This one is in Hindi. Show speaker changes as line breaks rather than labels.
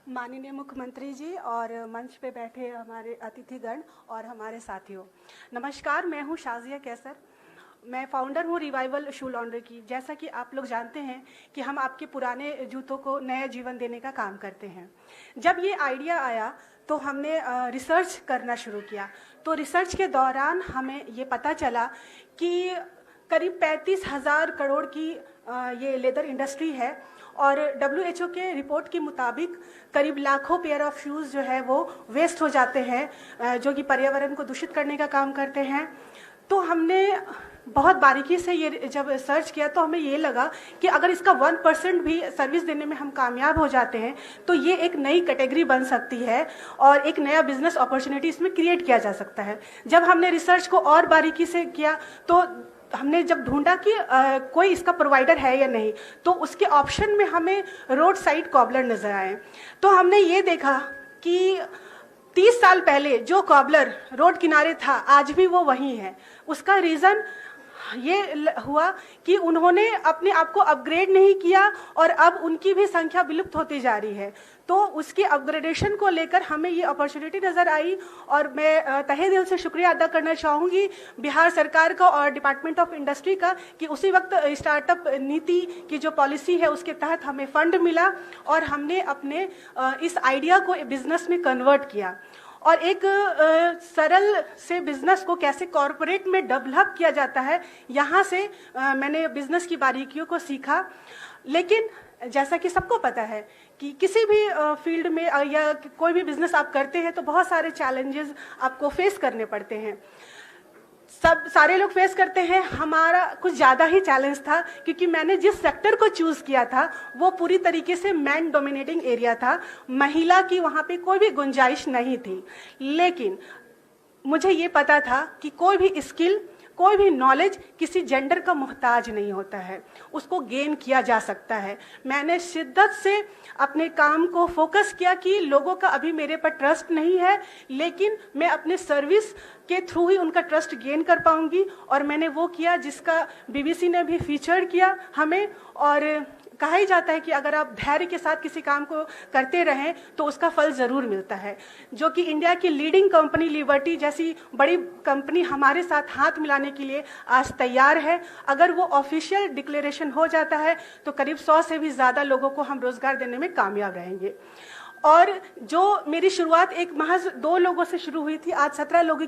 माननीय मुख्यमंत्री जी और मंच पे बैठे हमारे अतिथिगण और हमारे साथियों, नमस्कार। मैं हूँ शाजिया कैसर। मैं फाउंडर हूँ रिवाइवल शू लॉन्ड्री की। जैसा कि आप लोग जानते हैं कि हम आपके पुराने जूतों को नया जीवन देने का काम करते हैं। जब ये आइडिया आया तो हमने रिसर्च करना शुरू किया। तो रिसर्च के दौरान हमें ये पता चला कि करीब 35,000 करोड़ की ये लेदर इंडस्ट्री है और WHO के रिपोर्ट के मुताबिक करीब लाखों पेयर ऑफ शूज़ जो है वो वेस्ट हो जाते हैं, जो कि पर्यावरण को दूषित करने का काम करते हैं। तो हमने बहुत बारीकी से ये जब सर्च किया तो हमें ये लगा कि अगर इसका 1% भी सर्विस देने में हम कामयाब हो जाते हैं तो ये एक नई कैटेगरी बन सकती है और एक नया बिजनेस अपॉर्चुनिटी इसमें क्रिएट किया जा सकता है। जब हमने रिसर्च को और बारीकी से किया तो हमने जब ढूंढा कि कोई इसका प्रोवाइडर है या नहीं, तो उसके ऑप्शन में हमें रोड साइड कॉबलर नजर आए। तो हमने ये देखा कि 30 साल पहले जो कॉबलर रोड किनारे था आज भी वो वही है। उसका रीज़न ये हुआ कि उन्होंने अपने आप को अपग्रेड नहीं किया और अब उनकी भी संख्या विलुप्त होती जा रही है। तो उसकी अपग्रेडेशन को लेकर हमें ये अपॉर्चुनिटी नज़र आई और मैं तहे दिल से शुक्रिया अदा करना चाहूँगी बिहार सरकार का और डिपार्टमेंट ऑफ इंडस्ट्री का कि उसी वक्त स्टार्टअप नीति की जो पॉलिसी है उसके तहत हमें फंड मिला और हमने अपने इस आइडिया को बिजनेस में कन्वर्ट किया। और एक सरल से बिजनेस को कैसे कॉरपोरेट में डेवलप किया जाता है, यहाँ से मैंने बिजनेस की बारीकियों को सीखा। लेकिन जैसा कि सबको पता है कि किसी भी फील्ड में या कोई भी बिजनेस आप करते हैं तो बहुत सारे चैलेंजेस आपको फेस करने पड़ते हैं। सारे लोग फेस करते हैं। हमारा कुछ ज़्यादा ही चैलेंज था क्योंकि मैंने जिस सेक्टर को चूज़ किया था वो पूरी तरीके से मैन डोमिनेटिंग एरिया था। महिला की वहाँ पे कोई भी गुंजाइश नहीं थी। लेकिन मुझे ये पता था कि कोई भी स्किल, कोई भी नॉलेज किसी जेंडर का मोहताज नहीं होता है, उसको गेन किया जा सकता है। मैंने शिद्दत से अपने काम को फोकस किया कि लोगों का अभी मेरे पर ट्रस्ट नहीं है, लेकिन मैं अपने सर्विस के थ्रू ही उनका ट्रस्ट गेन कर पाऊंगी। और मैंने वो किया जिसका BBC ने भी फीचर किया हमें। और कहा ही जाता है कि अगर आप धैर्य के साथ किसी काम को करते रहें तो उसका फल ज़रूर मिलता है। जो कि इंडिया की लीडिंग कंपनी लिबर्टी जैसी बड़ी कंपनी हमारे साथ हाथ मिलाने के लिए आज तैयार है। अगर वो ऑफिशियल डिक्लेरेशन हो जाता है तो करीब 100 से भी ज़्यादा लोगों को हम रोज़गार देने में कामयाब रहेंगे। और जो मेरी शुरुआत एक महज 2 लोगों से शुरू हुई थी, आज 17 लोगों